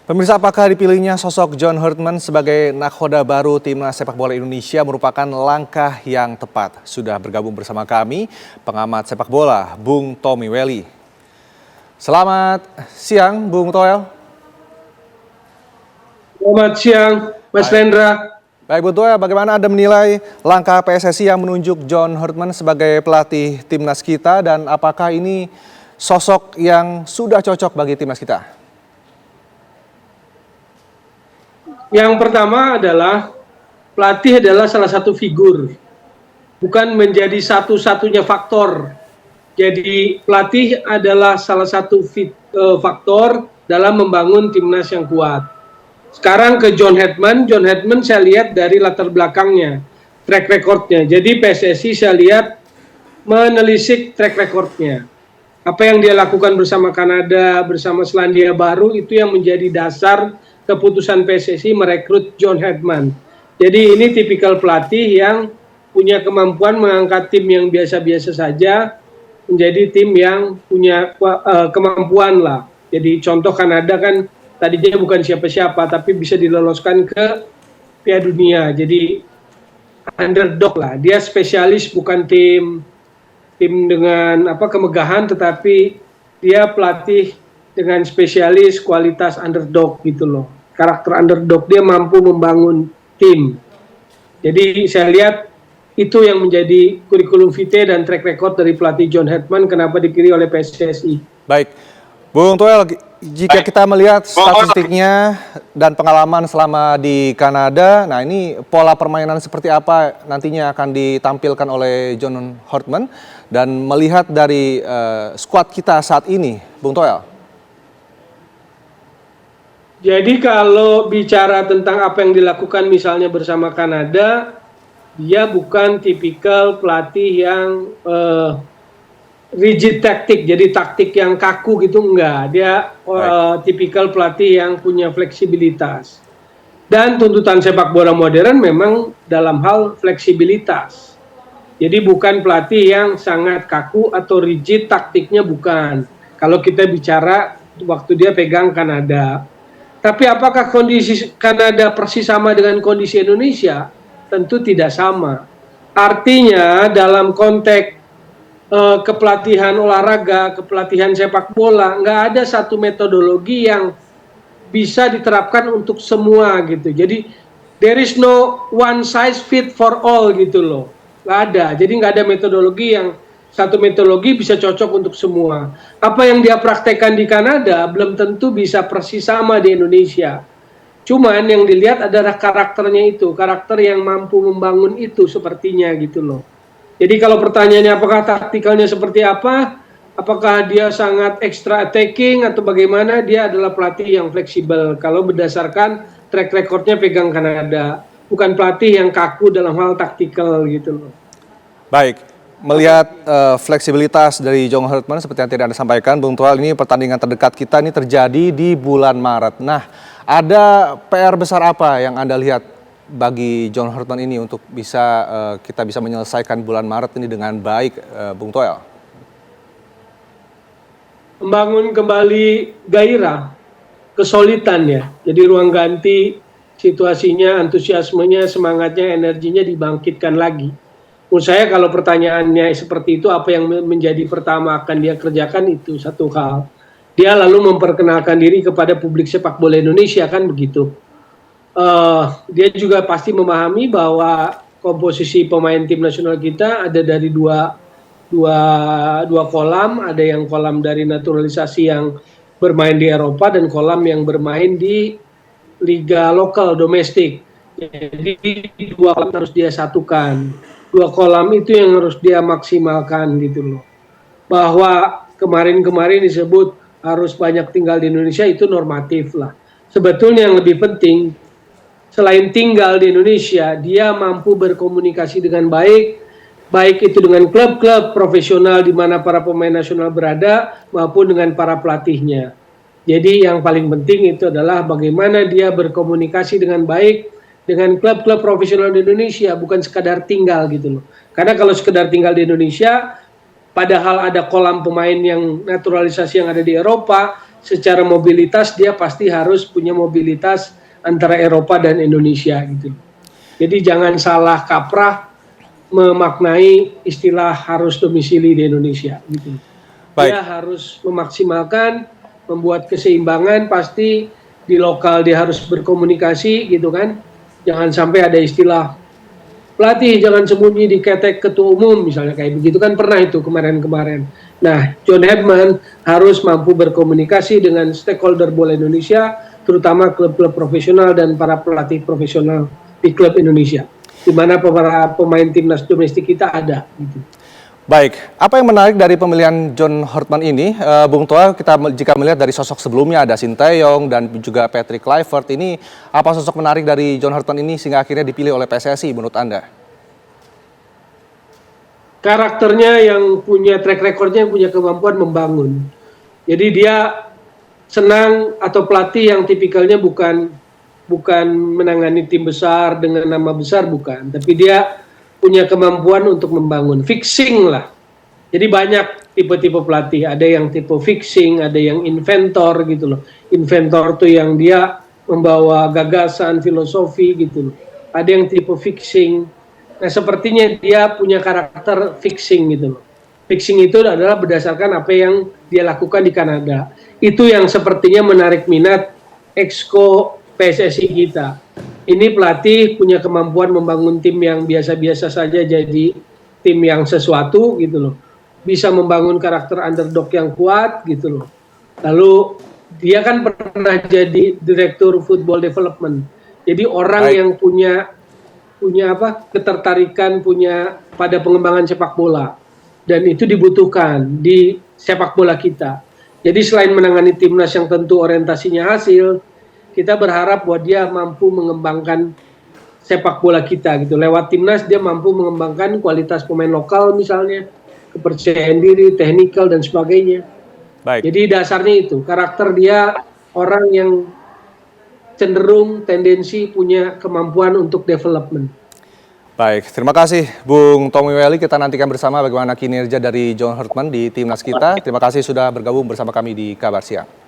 Pemirsa, apakah dipilihnya sosok John Herdman sebagai nakhoda baru Timnas Sepak Bola Indonesia merupakan langkah yang tepat? Sudah bergabung bersama kami pengamat sepak bola, Bung Tommy Welly. Selamat siang, Bung Toel. Selamat siang, Mas Rendra. Baik, Bung Toel, bagaimana Anda menilai langkah PSSI yang menunjuk John Herdman sebagai pelatih Timnas kita, dan apakah ini sosok yang sudah cocok bagi Timnas kita? Yang pertama adalah pelatih adalah salah satu figur, bukan menjadi satu-satunya faktor. Jadi pelatih adalah salah satu faktor dalam membangun timnas yang kuat. Sekarang ke John Herdman saya lihat dari latar belakangnya, track recordnya. Jadi PSSI saya lihat menelisik track recordnya. Apa yang dia lakukan bersama Kanada, bersama Selandia Baru, itu yang menjadi dasar keputusan PSSI merekrut John Herdman. Jadi ini tipikal pelatih yang punya kemampuan mengangkat tim yang biasa-biasa saja menjadi tim yang punya kemampuan lah. Jadi contoh Kanada kan tadinya bukan siapa-siapa tapi bisa diloloskan ke Piala Dunia. Jadi underdog lah. Dia spesialis, bukan tim dengan kemegahan, tetapi dia pelatih dengan spesialis kualitas underdog gitu loh. Karakter underdog, dia mampu membangun tim. Jadi saya lihat itu yang menjadi kurikulum vitae dan track record dari pelatih John Herdman kenapa dipilih oleh PSSI. Baik, Bung Toel, jika kita melihat statistiknya dan pengalaman selama di Kanada, nah ini pola permainan seperti apa nantinya akan ditampilkan oleh John Herdman, dan melihat dari skuad kita saat ini, Bung Toel. Jadi kalau bicara tentang apa yang dilakukan misalnya bersama Kanada, dia bukan tipikal pelatih yang rigid taktik, jadi taktik yang kaku gitu, enggak. Dia tipikal pelatih yang punya fleksibilitas. Dan tuntutan sepak bola modern memang dalam hal fleksibilitas. Jadi bukan pelatih yang sangat kaku atau rigid taktiknya, bukan. Kalau kita bicara waktu dia pegang Kanada. Tapi apakah kondisi Kanada persis sama dengan kondisi Indonesia? Tentu tidak sama. Artinya dalam konteks kepelatihan olahraga, kepelatihan sepak bola, nggak ada satu metodologi yang bisa diterapkan untuk semua gitu. Jadi there is no one size fit for all gitu loh. Nggak ada. Jadi nggak ada metodologi yang satu metodologi bisa cocok untuk semua. Apa yang dia praktekkan di Kanada belum tentu bisa persis sama di Indonesia. Cuman yang dilihat adalah karakternya itu, karakter yang mampu membangun itu sepertinya gitu loh. Jadi kalau pertanyaannya apakah taktikalnya seperti apa, apakah dia sangat extra attacking atau bagaimana, dia adalah pelatih yang fleksibel. Kalau berdasarkan track recordnya pegang Kanada, bukan pelatih yang kaku dalam hal taktikal gitu loh. Baik. Melihat fleksibilitas dari John Herdman seperti yang tadi Anda sampaikan, Bung Toel, ini pertandingan terdekat kita ini terjadi di bulan Maret. Nah, ada PR besar apa yang Anda lihat bagi John Herdman ini untuk kita bisa menyelesaikan bulan Maret ini dengan baik, Bung Toel? Membangun kembali gairah, kesulitan ya. Jadi ruang ganti, situasinya, antusiasmenya, semangatnya, energinya dibangkitkan lagi. Menurut saya kalau pertanyaannya seperti itu, apa yang menjadi pertama akan dia kerjakan itu satu hal. Dia lalu memperkenalkan diri kepada publik sepak bola Indonesia, kan begitu. Dia juga pasti memahami bahwa komposisi pemain tim nasional kita ada dari dua kolam. Ada yang kolam dari naturalisasi yang bermain di Eropa dan kolam yang bermain di liga lokal domestik. Jadi dua kolam harus dia satukan. Dua kolam itu yang harus dia maksimalkan gitu loh. Bahwa kemarin disebut harus banyak tinggal di Indonesia, itu normatif lah. Sebetulnya yang lebih penting, selain tinggal di Indonesia, dia mampu berkomunikasi dengan baik, baik itu dengan klub-klub profesional di mana para pemain nasional berada, maupun dengan para pelatihnya. Jadi yang paling penting itu adalah bagaimana dia berkomunikasi dengan baik dengan klub-klub profesional di Indonesia, bukan sekadar tinggal gitu loh. Karena kalau sekedar tinggal di Indonesia, padahal ada kolam pemain yang naturalisasi yang ada di Eropa, secara mobilitas dia pasti harus punya mobilitas antara Eropa dan Indonesia gitu. Jadi jangan salah kaprah memaknai istilah harus domisili di Indonesia gitu. Baik. Dia harus memaksimalkan, membuat keseimbangan, pasti di lokal dia harus berkomunikasi gitu kan. Jangan sampai ada istilah pelatih jangan sembunyi di ketek ketua umum misalnya kayak begitu kan pernah itu kemarin-kemarin. Nah, John Herdman harus mampu berkomunikasi dengan stakeholder bola Indonesia, terutama klub-klub profesional dan para pelatih profesional di klub Indonesia, di mana para pemain timnas domestik kita ada. Gitu. Baik, apa yang menarik dari pemilihan John Herdman ini, Bung Toa, jika melihat dari sosok sebelumnya ada Sinteyong dan juga Patrick Kluivert, ini apa sosok menarik dari John Herdman ini sehingga akhirnya dipilih oleh PSSI menurut Anda? Karakternya yang punya track recordnya, yang punya kemampuan membangun. Jadi dia senang, atau pelatih yang tipikalnya bukan menangani tim besar dengan nama besar, bukan, tapi dia punya kemampuan untuk membangun, fixing lah. Jadi banyak tipe-tipe pelatih, ada yang tipe fixing, ada yang inventor gitu loh. Inventor tuh yang dia membawa gagasan, filosofi gitu loh. Ada yang tipe fixing. Nah sepertinya dia punya karakter fixing gitu loh. Fixing itu adalah berdasarkan apa yang dia lakukan di Kanada. Itu yang sepertinya menarik minat exco PSSI kita. Ini pelatih punya kemampuan membangun tim yang biasa-biasa saja jadi tim yang sesuatu gitu loh. Bisa membangun karakter underdog yang kuat gitu loh. Lalu dia kan pernah jadi direktur football development. Jadi orang yang punya ketertarikan pada pengembangan sepak bola. Dan itu dibutuhkan di sepak bola kita. Jadi selain menangani timnas yang tentu orientasinya hasil, kita berharap bahwa dia mampu mengembangkan sepak bola kita gitu. Lewat timnas dia mampu mengembangkan kualitas pemain lokal misalnya, kepercayaan diri, teknikal dan sebagainya. Baik. Jadi dasarnya itu, karakter dia orang yang cenderung tendensi punya kemampuan untuk development. Baik, terima kasih Bung Tommy Welly. Kita nantikan bersama bagaimana kinerja dari John Herdman di timnas kita. Terima kasih sudah bergabung bersama kami di Kabar Siang.